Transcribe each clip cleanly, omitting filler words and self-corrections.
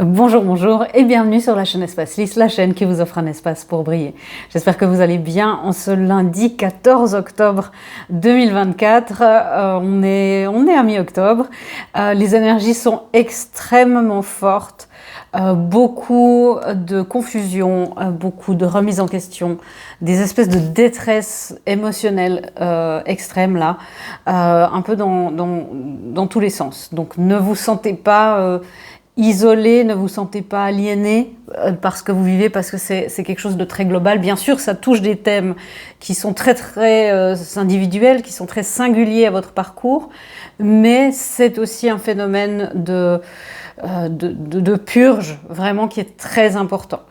Bonjour, bonjour et bienvenue sur la chaîne Espace Lys, la chaîne qui vous offre un espace pour briller. J'espère que vous allez bien en ce lundi 14 octobre 2024. On est à mi-octobre. Les énergies sont extrêmement fortes. Beaucoup de confusion, beaucoup de remise en question, des espèces de détresse émotionnelle extrême là, un peu dans tous les sens. Donc ne vous sentez pas isolé, ne vous sentez pas aliéné parce que vous vivez, parce que c'est quelque chose de très global. Bien sûr, ça touche des thèmes qui sont très individuels, qui sont très singuliers à votre parcours, mais c'est aussi un phénomène de purge vraiment qui est très important.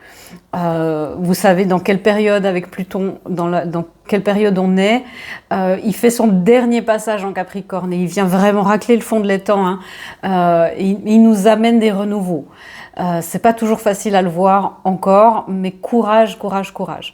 Vous savez dans quelle période avec Pluton, dans quelle période on est. Il fait son dernier passage en Capricorne et il vient vraiment racler le fond de l'étang. Il nous amène des renouveaux. C'est pas toujours facile à le voir encore, mais courage, courage, courage.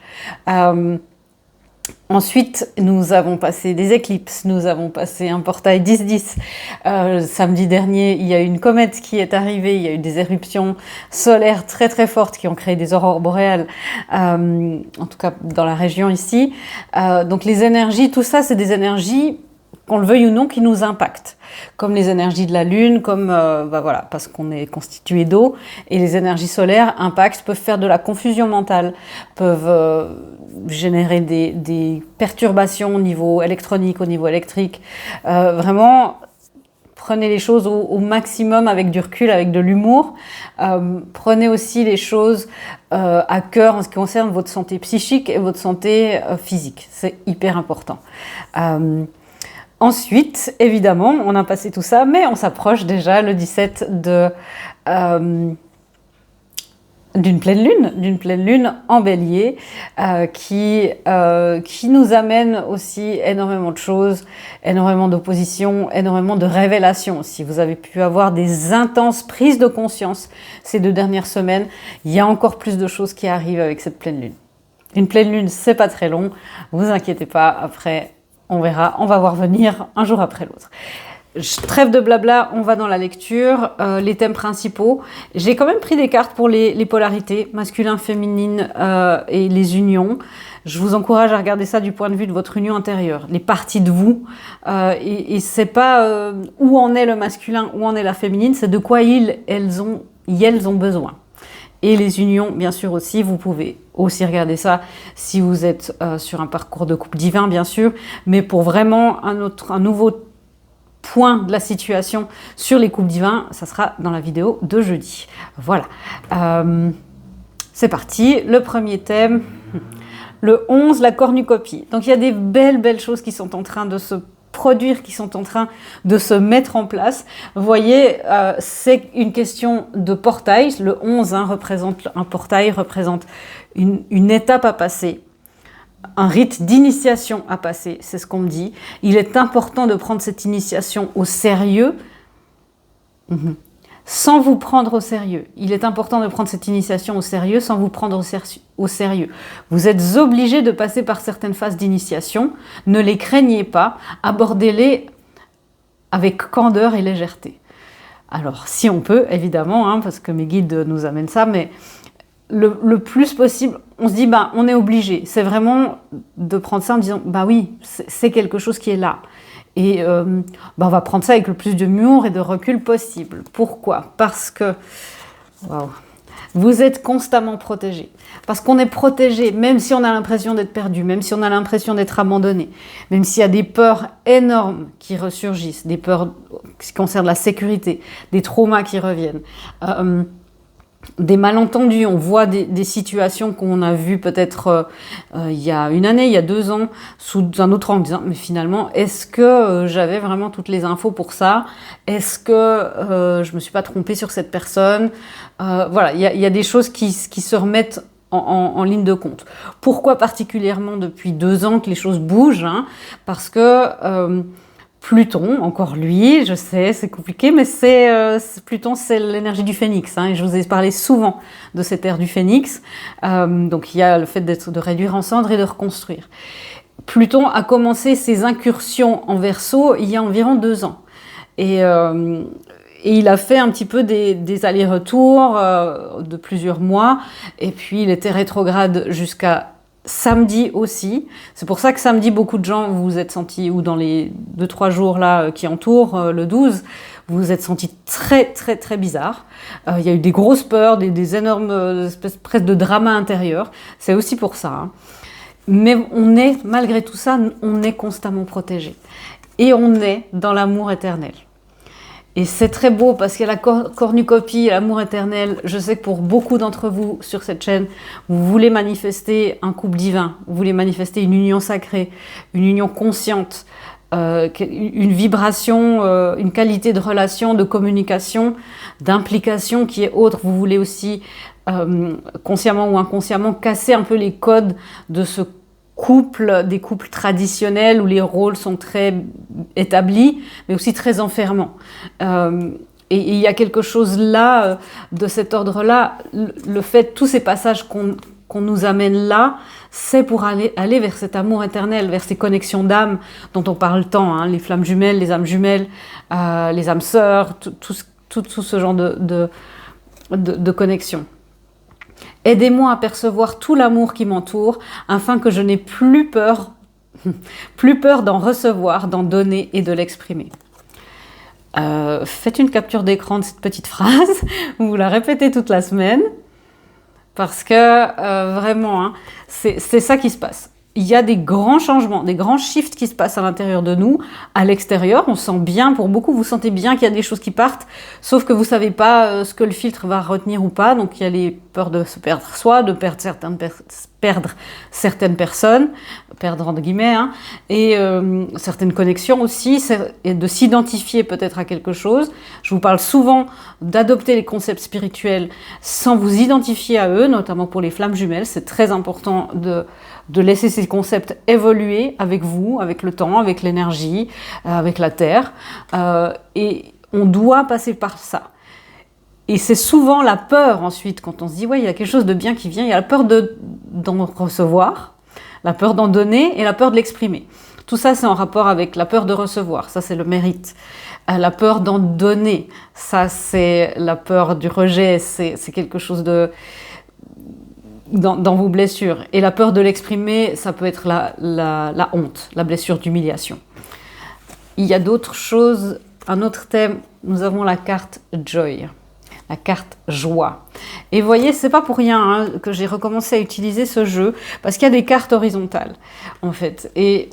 Ensuite, nous avons passé des éclipses, nous avons passé un portail 10-10. Samedi dernier, il y a eu une comète qui est arrivée, il y a eu des éruptions solaires très très fortes qui ont créé des aurores boréales, en tout cas dans la région ici. Donc les énergies, tout ça, c'est des énergies, qu'on le veuille ou non, qui nous impactent. Comme les énergies de la Lune, comme voilà, parce qu'on est constitué d'eau, et les énergies solaires impactent, peuvent faire de la confusion mentale, peuvent générer des perturbations au niveau électronique, au niveau électrique. Vraiment, prenez les choses au maximum avec du recul, avec de l'humour. Prenez aussi les choses à cœur en ce qui concerne votre santé psychique et votre santé physique. C'est hyper important. Ensuite, évidemment, on a passé tout ça, mais on s'approche déjà le 17 d'une pleine lune en Bélier, qui nous amène aussi énormément de choses, énormément d'oppositions, énormément de révélations aussi. Vous avez pu avoir des intenses prises de conscience ces 2 dernières semaines. Il y a encore plus de choses qui arrivent avec cette pleine lune. Une pleine lune, c'est pas très long, vous inquiétez pas, après on verra, on va voir venir un jour après l'autre. Trêve de blabla, on va dans la lecture, les thèmes principaux. J'ai quand même pris des cartes pour les polarités, masculin, féminine et les unions. Je vous encourage à regarder ça du point de vue de votre union intérieure, les parties de vous. Et c'est pas où en est le masculin, où en est la féminine, c'est de quoi elles ont besoin. Et les unions, bien sûr aussi, vous pouvez aussi regarder ça si vous êtes sur un parcours de couple divin, bien sûr, mais pour vraiment un nouveau point de la situation sur les couples divins, ça sera dans la vidéo de jeudi. Voilà. C'est parti. Le premier thème, le 11, la cornucopie. Donc il y a des belles choses qui sont en train de se produire, qui sont en train de se mettre en place. Vous voyez, c'est une question de portail. Le 11 représente un portail, représente une étape à passer, un rite d'initiation à passer, c'est ce qu'on me dit. Il est important de prendre cette initiation au sérieux, sans vous prendre au sérieux. Il est important de prendre cette initiation au sérieux sans vous prendre au sérieux. Vous êtes obligé de passer par certaines phases d'initiation. Ne les craignez pas. Abordez-les avec candeur et légèreté. Alors, si on peut, évidemment, parce que mes guides nous amènent ça, mais le plus possible, on se dit, on est obligé. C'est vraiment de prendre ça en disant, oui, c'est quelque chose qui est là. Et on va prendre ça avec le plus d'humour et de recul possible. Pourquoi ? Parce que vous êtes constamment protégé. Parce qu'on est protégé, même si on a l'impression d'être perdu, même si on a l'impression d'être abandonné, même s'il y a des peurs énormes qui ressurgissent, des peurs qui concernent la sécurité, des traumas qui reviennent, des malentendus, on voit des situations qu'on a vues peut-être il y a 1 année, il y a 2 ans, sous un autre angle, en disant mais finalement, est-ce que j'avais vraiment toutes les infos pour ça ? Est-ce que je me suis pas trompée sur cette personne ? Voilà, il y a des choses qui se remettent en ligne de compte. Pourquoi particulièrement depuis 2 ans que les choses bougent ? Parce que Pluton, encore lui, je sais, c'est compliqué, mais Pluton, c'est l'énergie du phénix. Et je vous ai parlé souvent de cette ère du phénix. Donc il y a le fait de réduire en cendres et de reconstruire. Pluton a commencé ses incursions en Verseau il y a environ 2 ans. Et Et il a fait un petit peu des allers-retours de plusieurs mois. Et puis, il était rétrograde jusqu'à samedi aussi. C'est pour ça que samedi, beaucoup de gens, vous vous êtes sentis, ou dans les 2-3 jours là qui entourent, le 12, vous vous êtes sentis très, très, très bizarre. Il y a eu des grosses peurs, des énormes espèces presque de drama intérieur. C'est aussi pour ça. Hein. Mais on est, malgré tout ça, on est constamment protégé. Et on est dans l'amour éternel. Et c'est très beau parce qu'il y a la cornucopie, l'amour éternel. Je sais que pour beaucoup d'entre vous sur cette chaîne, vous voulez manifester un couple divin, vous voulez manifester une union sacrée, une union consciente, une vibration, une qualité de relation, de communication, d'implication qui est autre. Vous voulez aussi, consciemment ou inconsciemment, casser un peu les codes de ce des couples traditionnels où les rôles sont très établis, mais aussi très enfermants. Et il y a quelque chose là, de cet ordre-là, le fait, tous ces passages qu'on nous amène là, c'est pour aller vers cet amour éternel, vers ces connexions d'âme dont on parle tant, hein, les flammes jumelles, les âmes sœurs, tout ce genre de connexions. Aidez-moi à percevoir tout l'amour qui m'entoure, afin que je n'ai plus peur d'en recevoir, d'en donner et de l'exprimer. Faites une capture d'écran de cette petite phrase, vous la répétez toute la semaine, parce que vraiment, hein, c'est ça qui se passe. Il y a des grands changements, des grands shifts qui se passent à l'intérieur de nous. À l'extérieur, on sent bien, pour beaucoup, vous sentez bien qu'il y a des choses qui partent, sauf que vous ne savez pas ce que le filtre va retenir ou pas. Donc il y a les peurs de se perdre soi, de perdre certaines personnes, perdre entre guillemets, hein, et certaines connexions aussi, et de s'identifier peut-être à quelque chose. Je vous parle souvent d'adopter les concepts spirituels sans vous identifier à eux, notamment pour les flammes jumelles. C'est très important de laisser ces concepts évoluer avec vous, avec le temps, avec l'énergie, avec la terre. Et on doit passer par ça. Et c'est souvent la peur ensuite, quand on se dit « ouais, il y a quelque chose de bien qui vient », il y a la peur d'en recevoir, la peur d'en donner et la peur de l'exprimer. Tout ça, c'est en rapport avec la peur de recevoir, ça c'est le mérite. La peur d'en donner, ça c'est la peur du rejet, c'est quelque chose de... Dans vos blessures. Et la peur de l'exprimer, ça peut être la honte, la blessure d'humiliation. Il y a d'autres choses, un autre thème, nous avons la carte Joy, la carte joie. Et vous voyez, c'est pas pour rien hein, que j'ai recommencé à utiliser ce jeu, parce qu'il y a des cartes horizontales, en fait. Et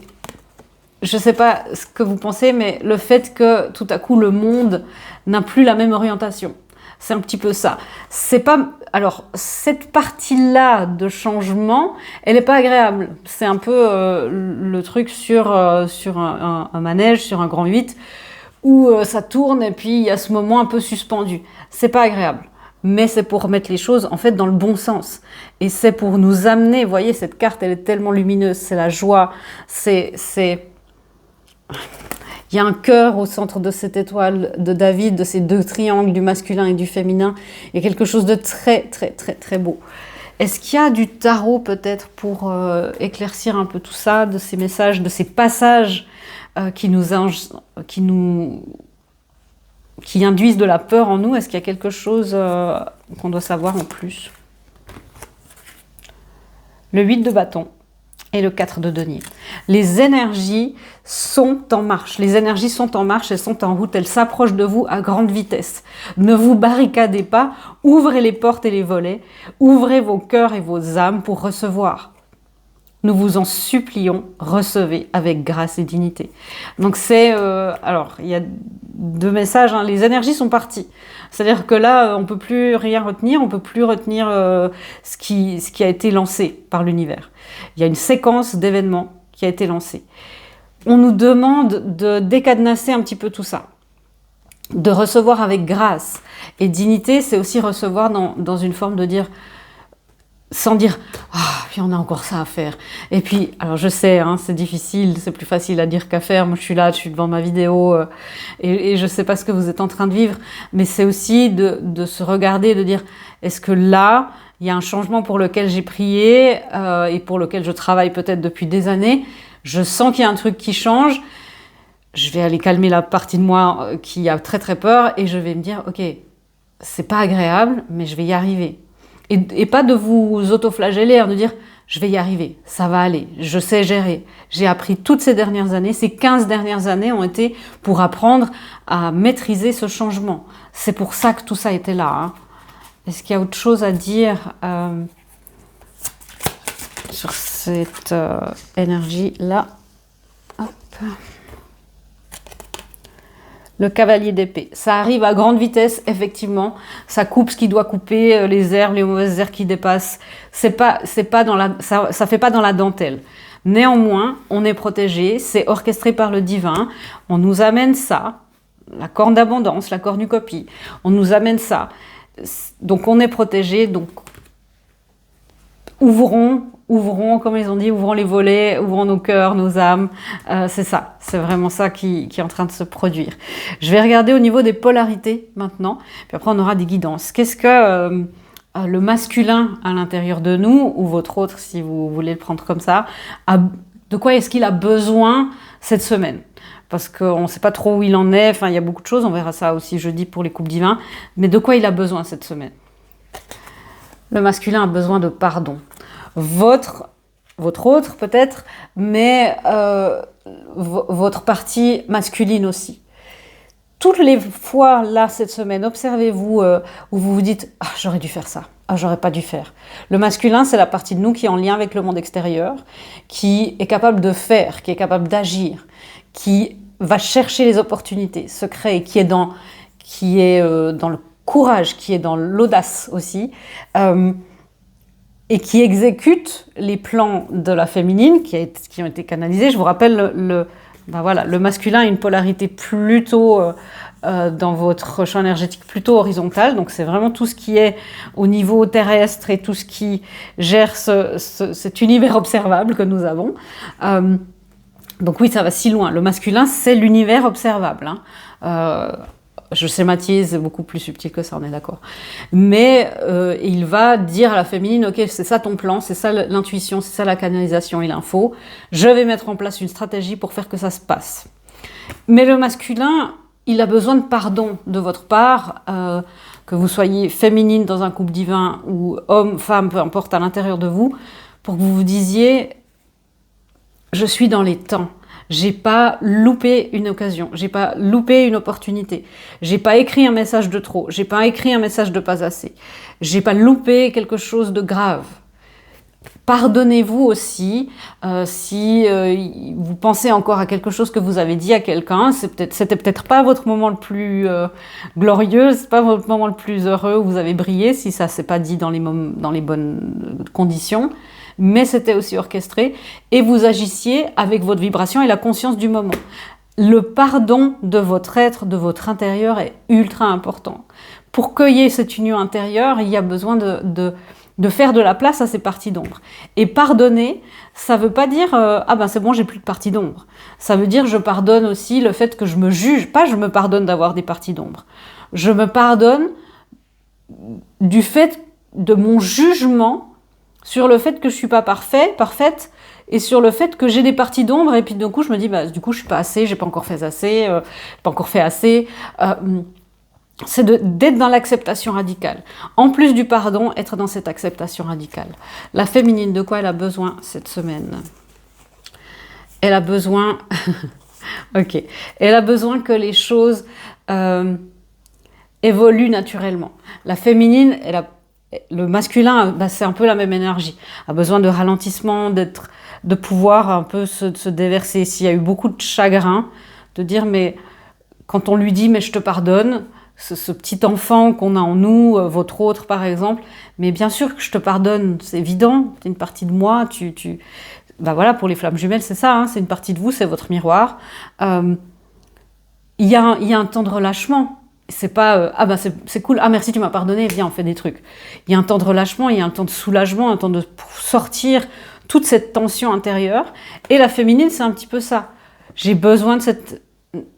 je sais pas ce que vous pensez, mais le fait que tout à coup le monde n'a plus la même orientation. C'est un petit peu ça. C'est pas... Alors, cette partie-là de changement, elle n'est pas agréable. C'est un peu le truc sur un manège, sur un grand 8, où ça tourne et puis il y a ce moment un peu suspendu. C'est pas agréable. Mais c'est pour mettre les choses, en fait, dans le bon sens. Et c'est pour nous amener... Vous voyez, cette carte, elle est tellement lumineuse. C'est la joie. Il y a un cœur au centre de cette étoile de David, de ces deux triangles du masculin et du féminin. Il y a quelque chose de très, très, très, très beau. Est-ce qu'il y a du tarot peut-être pour éclaircir un peu tout ça, de ces messages, de ces passages qui induisent de la peur en nous? Est-ce qu'il y a quelque chose qu'on doit savoir en plus? Le 8 de bâton. Et le 4 de denier. Les énergies sont en marche. Les énergies sont en marche, elles sont en route, elles s'approchent de vous à grande vitesse. Ne vous barricadez pas, ouvrez les portes et les volets, ouvrez vos cœurs et vos âmes pour recevoir. Nous vous en supplions, recevez avec grâce et dignité. Donc c'est... alors, il y a deux messages, hein, les énergies sont parties. C'est-à-dire que là, on ne peut plus rien retenir, on ne peut plus retenir ce qui a été lancé par l'univers. Il y a une séquence d'événements qui a été lancée. On nous demande de décadenasser un petit peu tout ça, de recevoir avec grâce. Et dignité, c'est aussi recevoir dans une forme de dire... sans dire « Ah, puis on a encore ça à faire ». Et puis, alors je sais, hein, c'est difficile, c'est plus facile à dire qu'à faire. Moi, je suis devant ma vidéo et je ne sais pas ce que vous êtes en train de vivre. Mais c'est aussi de se regarder, de dire « Est-ce que là, il y a un changement pour lequel j'ai prié et pour lequel je travaille peut-être depuis des années. Je sens qu'il y a un truc qui change. je vais aller calmer la partie de moi qui a très très peur et je vais me dire, ok, c'est pas agréable, mais je vais y arriver. Et pas de vous autoflageller, de dire, je vais y arriver, ça va aller, je sais gérer. J'ai appris toutes ces dernières années, ces 15 dernières années ont été pour apprendre à maîtriser ce changement. C'est pour ça que tout ça était là. Hein. Est-ce qu'il y a autre chose à dire sur cette énergie-là? Hop. Le cavalier d'épée, ça arrive à grande vitesse, effectivement. Ça coupe ce qui doit couper, les herbes, les mauvaises herbes qui dépassent. Ça fait pas dans la dentelle. Néanmoins, on est protégé, c'est orchestré par le divin. On nous amène ça, la corne d'abondance, la cornucopie. On nous amène ça. Donc on est protégé. Donc ouvrons, comme ils ont dit, ouvrons les volets, ouvrons nos cœurs, nos âmes. C'est ça, c'est vraiment ça qui est en train de se produire. Je vais regarder au niveau des polarités maintenant, puis après on aura des guidances. Qu'est-ce que le masculin à l'intérieur de nous, ou votre autre si vous voulez le prendre comme ça, de quoi est-ce qu'il a besoin cette semaine? Parce qu'on ne sait pas trop où il en est, enfin il y a beaucoup de choses, on verra ça aussi jeudi pour les couples divins, mais de quoi il a besoin cette semaine? Le masculin a besoin de pardon. Votre autre peut-être, mais votre partie masculine aussi. Toutes les fois là cette semaine, observez-vous où vous vous dites « Ah, j'aurais dû faire ça, ah, j'aurais pas dû faire ». Le masculin, c'est la partie de nous qui est en lien avec le monde extérieur, qui est capable de faire, qui est capable d'agir, qui va chercher les opportunités, se créer, qui est dans le courage, qui est dans l'audace aussi, et qui exécute les plans de la féminine qui ont été canalisés. Je vous rappelle, le masculin a une polarité plutôt dans votre champ énergétique plutôt horizontale, donc c'est vraiment tout ce qui est au niveau terrestre et tout ce qui gère cet univers observable que nous avons. Donc oui, ça va si loin. Le masculin, c'est l'univers observable. Hein. Je schématise, c'est beaucoup plus subtil que ça, on est d'accord. Mais il va dire à la féminine, ok, c'est ça ton plan, c'est ça l'intuition, c'est ça la canalisation et l'info. Je vais mettre en place une stratégie pour faire que ça se passe. Mais le masculin, il a besoin de pardon de votre part, que vous soyez féminine dans un couple divin ou homme, femme, peu importe, à l'intérieur de vous, pour que vous vous disiez, je suis dans les temps. J'ai pas loupé une occasion, j'ai pas loupé une opportunité, j'ai pas écrit un message de trop, j'ai pas écrit un message de pas assez, j'ai pas loupé quelque chose de grave. Pardonnez-vous aussi si vous pensez encore à quelque chose que vous avez dit à quelqu'un, c'était peut-être pas votre moment le plus glorieux, c'est pas votre moment le plus heureux où vous avez brillé, si ça s'est pas dit dans les bonnes conditions. Mais c'était aussi orchestré, et vous agissiez avec votre vibration et la conscience du moment. Le pardon de votre être, de votre intérieur est ultra important. Pour cueillir cette union intérieure, il y a besoin de faire de la place à ces parties d'ombre. Et pardonner, ça veut pas dire ah ben c'est bon, j'ai plus de parties d'ombre. Ça veut dire je pardonne aussi le fait que je me juge, pas je me pardonne d'avoir des parties d'ombre. Je me pardonne du fait de mon jugement sur le fait que je suis pas parfaite, et sur le fait que j'ai des parties d'ombre, et puis d'un coup je me dis, bah, du coup je suis pas assez, j'ai pas encore fait assez, pas encore fait assez. C'est d'être dans l'acceptation radicale. En plus du pardon, être dans cette acceptation radicale. La féminine, de quoi elle a besoin cette semaine? Elle a besoin... ok. Elle a besoin que les choses évoluent naturellement. La féminine, le masculin, c'est un peu la même énergie, a besoin de ralentissement, de pouvoir un peu se déverser. S'il y a eu beaucoup de chagrin, de dire, mais quand on lui dit, mais je te pardonne, ce petit enfant qu'on a en nous, votre autre par exemple, mais bien sûr que je te pardonne, c'est évident, c'est une partie de moi, ben voilà, pour les flammes jumelles, c'est ça, hein, c'est une partie de vous, c'est votre miroir. Il y a un temps de relâchement. C'est pas ah ben c'est cool, ah merci tu m'as pardonné, viens on fait des trucs. Il y a un temps de relâchement, il y a un temps de soulagement, un temps de sortir toute cette tension intérieure. Et la féminine c'est un petit peu ça. J'ai besoin de cette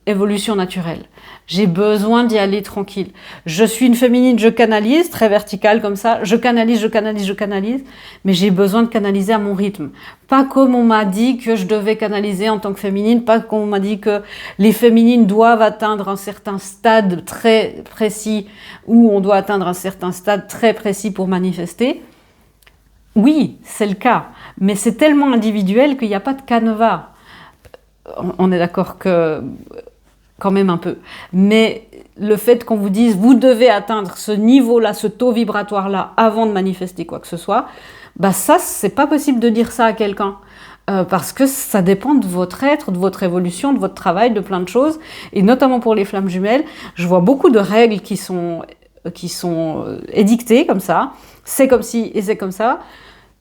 évolution naturelle. J'ai besoin d'y aller tranquille. Je suis une féminine, je canalise, très verticale comme ça, je canalise, mais j'ai besoin de canaliser à mon rythme. Pas comme on m'a dit que je devais canaliser en tant que féminine, pas comme on m'a dit que les féminines doivent atteindre un certain stade très précis, ou on doit atteindre un certain stade très précis pour manifester. Oui, c'est le cas, mais c'est tellement individuel qu'il n'y a pas de canevas. On est d'accord que quand même un peu. Mais le fait qu'on vous dise vous devez atteindre ce niveau-là, ce taux vibratoire-là avant de manifester quoi que ce soit, bah ça, c'est pas possible de dire ça à quelqu'un. Parce que ça dépend de votre être, de votre évolution, de votre travail, de plein de choses. Et notamment pour les flammes jumelles, je vois beaucoup de règles qui sont édictées comme ça. C'est comme ci et c'est comme ça.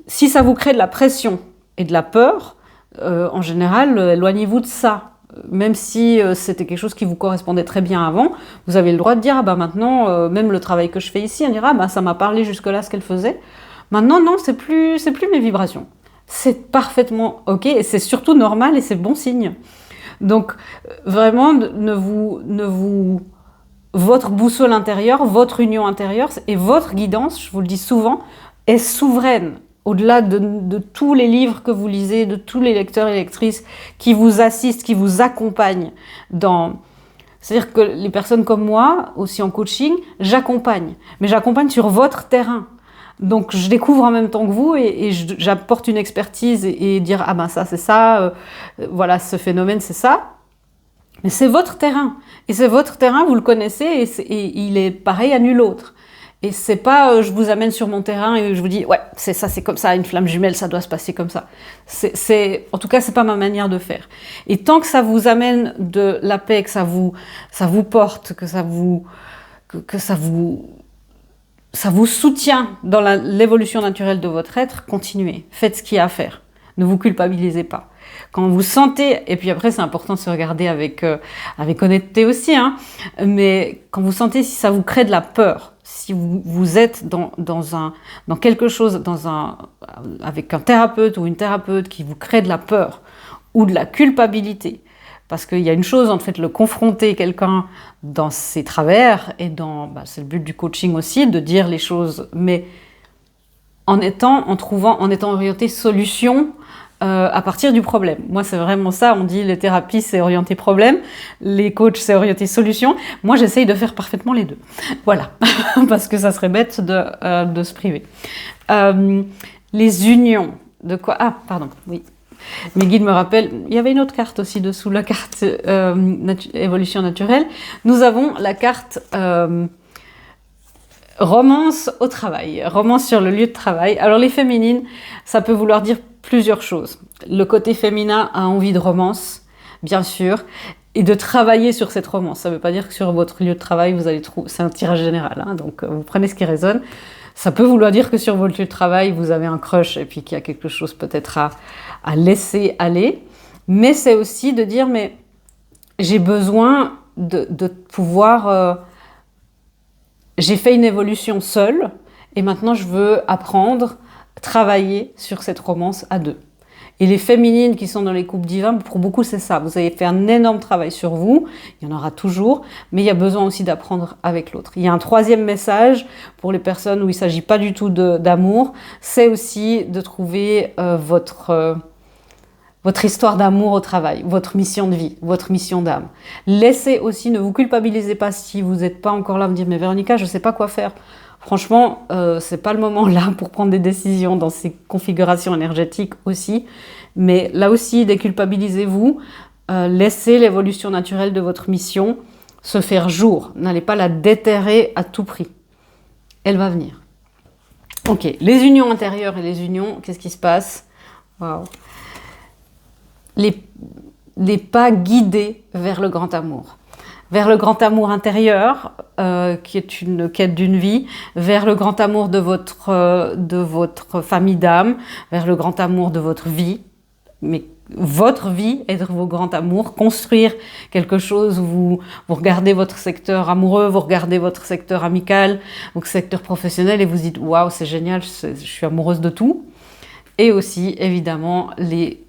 Si ça vous crée de la pression et de la peur, en général, éloignez-vous de ça. Même si c'était quelque chose qui vous correspondait très bien avant, vous avez le droit de dire ah bah maintenant, même le travail que je fais ici, on dira ah bah ça m'a parlé jusque-là ce qu'elle faisait. Maintenant non, c'est plus mes vibrations. C'est parfaitement ok et c'est surtout normal et c'est bon signe. Donc vraiment votre boussole intérieure, votre union intérieure et votre guidance, je vous le dis souvent, est souveraine. Au-delà de tous les livres que vous lisez, de tous les lecteurs et lectrices qui vous assistent, qui vous accompagnent dans... C'est-à-dire que les personnes comme moi, aussi en coaching, j'accompagne. Mais j'accompagne sur votre terrain. Donc je découvre en même temps que vous et j'apporte une expertise et dire « Ah ben ça c'est ça, voilà ce phénomène c'est ça ». Mais c'est votre terrain. Et c'est votre terrain, vous le connaissez et il est pareil à nul autre. Et c'est pas je vous amène sur mon terrain et je vous dis ouais c'est ça, c'est comme ça, une flamme jumelle ça doit se passer comme ça. En tout cas c'est pas ma manière de faire. Et tant que ça vous amène de la paix, que ça vous porte, que ça vous soutient dans l'évolution naturelle de votre être, continuez, faites ce qu'il y a à faire. Ne vous culpabilisez pas. Quand vous sentez, et puis après c'est important de se regarder avec honnêteté aussi, hein, mais quand vous sentez si ça vous crée de la peur, si vous êtes dans quelque chose, avec un thérapeute ou une thérapeute qui vous crée de la peur ou de la culpabilité, parce qu'il y a une chose en fait, le confronter quelqu'un dans ses travers, et c'est le but du coaching aussi, de dire les choses, mais en étant orienté solution, à partir du problème. Moi, c'est vraiment ça. On dit les thérapies, c'est orienté problème. Les coachs, c'est orienté solution. Moi, j'essaye de faire parfaitement les deux. Voilà. Parce que ça serait bête de se priver. Les unions. De quoi? Ah, pardon. Oui. Mes guides me rappellent. Il y avait une autre carte aussi dessous, la carte évolution naturelle. Nous avons la carte romance au travail. Romance sur le lieu de travail. Alors, les féminines, ça peut vouloir dire plusieurs choses. Le côté féminin a envie de romance, bien sûr, et de travailler sur cette romance. Ça ne veut pas dire que sur votre lieu de travail, vous allez trouver... C'est un tirage général, hein, donc vous prenez ce qui résonne. Ça peut vouloir dire que sur votre lieu de travail, vous avez un crush et puis qu'il y a quelque chose peut-être à laisser aller. Mais c'est aussi de dire, mais j'ai besoin de pouvoir... j'ai fait une évolution seule et maintenant je veux apprendre travailler sur cette romance à deux. Et les féminines qui sont dans les couples divins, pour beaucoup c'est ça. Vous avez fait un énorme travail sur vous, il y en aura toujours, mais il y a besoin aussi d'apprendre avec l'autre. Il y a un troisième message pour les personnes où il ne s'agit pas du tout d'amour, c'est aussi de trouver votre histoire d'amour au travail, votre mission de vie, votre mission d'âme. Laissez aussi, ne vous culpabilisez pas si vous n'êtes pas encore là, me dire mais Véronica, je ne sais pas quoi faire. Franchement, c'est pas le moment là pour prendre des décisions dans ces configurations énergétiques aussi. Mais là aussi, déculpabilisez-vous. Laissez l'évolution naturelle de votre mission se faire jour. N'allez pas la déterrer à tout prix. Elle va venir. Ok, les unions intérieures et les unions, qu'est-ce qui se passe? Waouh. Les pas guidés vers le grand amour. Vers le grand amour intérieur, qui est une quête d'une vie, vers le grand amour de votre famille d'âme, vers le grand amour de votre vie, mais votre vie, être vos grands amours, construire quelque chose où vous regardez votre secteur amoureux, vous regardez votre secteur amical, votre secteur professionnel et vous dites « Waouh, c'est génial, je suis amoureuse de tout ». Et aussi, évidemment, les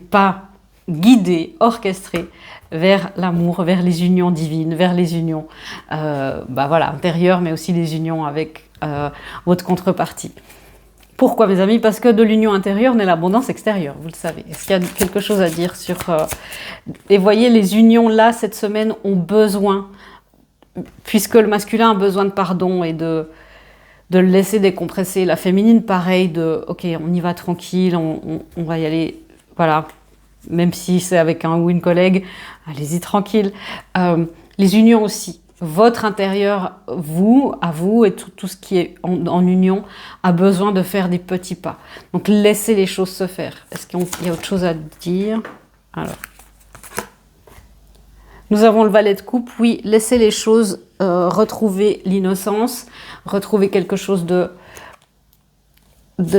pas guidés, orchestrés vers l'amour, vers les unions divines, vers les unions voilà, intérieures, mais aussi les unions avec votre contrepartie. Pourquoi, mes amis? Parce que de l'union intérieure naît l'abondance extérieure, vous le savez. Est-ce qu'il y a quelque chose à dire sur... Et voyez, les unions, là, cette semaine, ont besoin, puisque le masculin a besoin de pardon et de le laisser décompresser. La féminine, pareil, de « ok, on y va tranquille, on va y aller, voilà ». Même si c'est avec un ou une collègue, allez-y tranquille. Les unions aussi. Votre intérieur, à vous et tout ce qui est en union, a besoin de faire des petits pas. Donc, laissez les choses se faire. Est-ce qu'il y a autre chose à dire? Alors, nous avons le valet de coupe. Oui, laissez les choses retrouver l'innocence, retrouver quelque chose de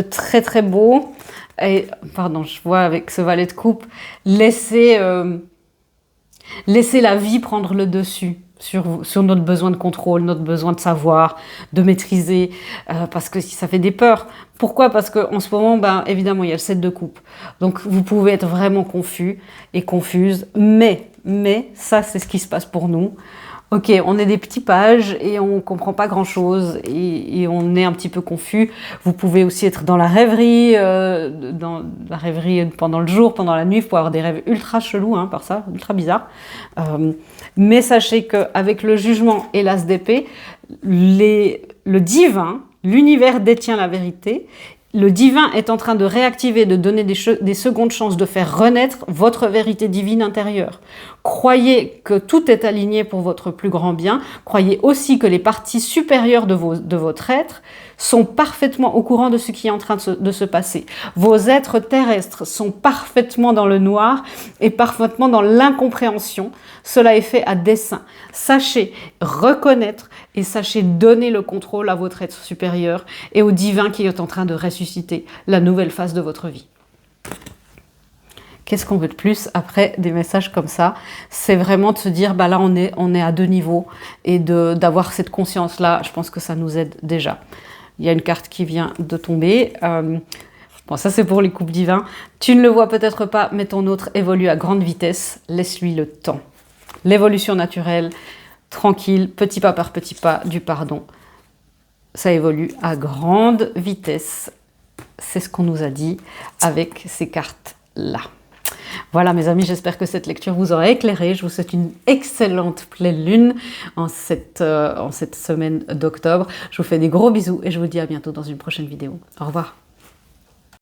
très très beau. Et, pardon, je vois avec ce valet de coupe, laissez la vie prendre le dessus sur notre besoin de contrôle, notre besoin de savoir, de maîtriser, parce que ça fait des peurs. Pourquoi? Parce qu'en ce moment, évidemment, il y a le 7 de coupe. Donc, vous pouvez être vraiment confus et confuse, mais ça, c'est ce qui se passe pour nous. Ok, on est des petits pages et on ne comprend pas grand-chose et on est un petit peu confus. Vous pouvez aussi être dans la rêverie pendant le jour, pendant la nuit. Vous pouvez avoir des rêves ultra chelous, par ça, ultra bizarres. Mais sachez qu'avec le jugement et l'as d'épée, le divin, l'univers détient la vérité. Le divin est en train de réactiver, de donner des secondes chances, de faire renaître votre vérité divine intérieure. Croyez que tout est aligné pour votre plus grand bien. Croyez aussi que les parties supérieures de votre être sont parfaitement au courant de ce qui est en train de se passer. Vos êtres terrestres sont parfaitement dans le noir et parfaitement dans l'incompréhension. Cela est fait à dessein. Sachez reconnaître et sachez donner le contrôle à votre être supérieur et au divin qui est en train de ressusciter la nouvelle phase de votre vie. Qu'est-ce qu'on veut de plus après des messages comme ça? C'est vraiment de se dire, là on est à 2 niveaux et d'avoir cette conscience-là, je pense que ça nous aide déjà. Il y a une carte qui vient de tomber. Bon, ça c'est pour les couples divins. Tu ne le vois peut-être pas, mais ton autre évolue à grande vitesse. Laisse-lui le temps. L'évolution naturelle, tranquille, petit pas par petit pas, du pardon. Ça évolue à grande vitesse. C'est ce qu'on nous a dit avec ces cartes-là. Voilà mes amis, j'espère que cette lecture vous aura éclairé. Je vous souhaite une excellente pleine lune en cette semaine d'octobre. Je vous fais des gros bisous et je vous dis à bientôt dans une prochaine vidéo. Au revoir.